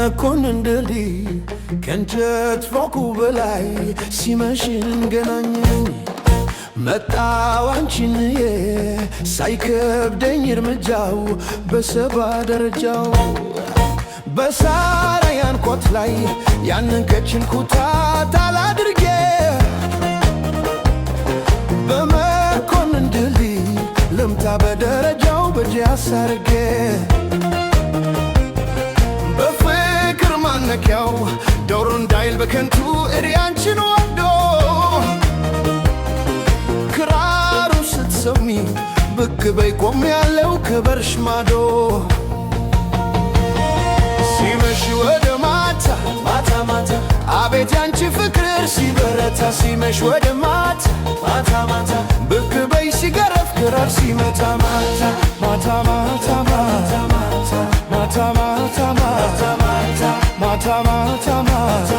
በመኮንን ድልድይ ከእንጨት ፎቁ በላይ ሲመሽ እንገናኘኝ መጣው አንቺንዬ ሳይከብደኝ እርምጃው በሰባ ደረጃው በሳራያን ኮት ላይ ያንን ቀጭን ኩታ ጣል አድርጌ በመኮንን ድልድይ ልምታ በደረጃው በእጄ አሳርጌ በፍቅር ማነኪያው ዶሮ እንዳይል በከንቱ እሪ አንቺን ወዶ ክራሩ ስትሰሚ ብቅ በይ ቆሜያለሁ ከበርሽ ማዶ ሲመሽ ወደ ማታ ማታ ማታ አቤት ያንቺ ፍቅር ሲበረታ ሲመሽ ወደ ማታ ማታ ማታ ብቅ በይ ሲገረፍ ክራር ሲመታ ማታ ማታ ማታ ማታ ማታ ማታ ማታ ማታ ማታ ማታ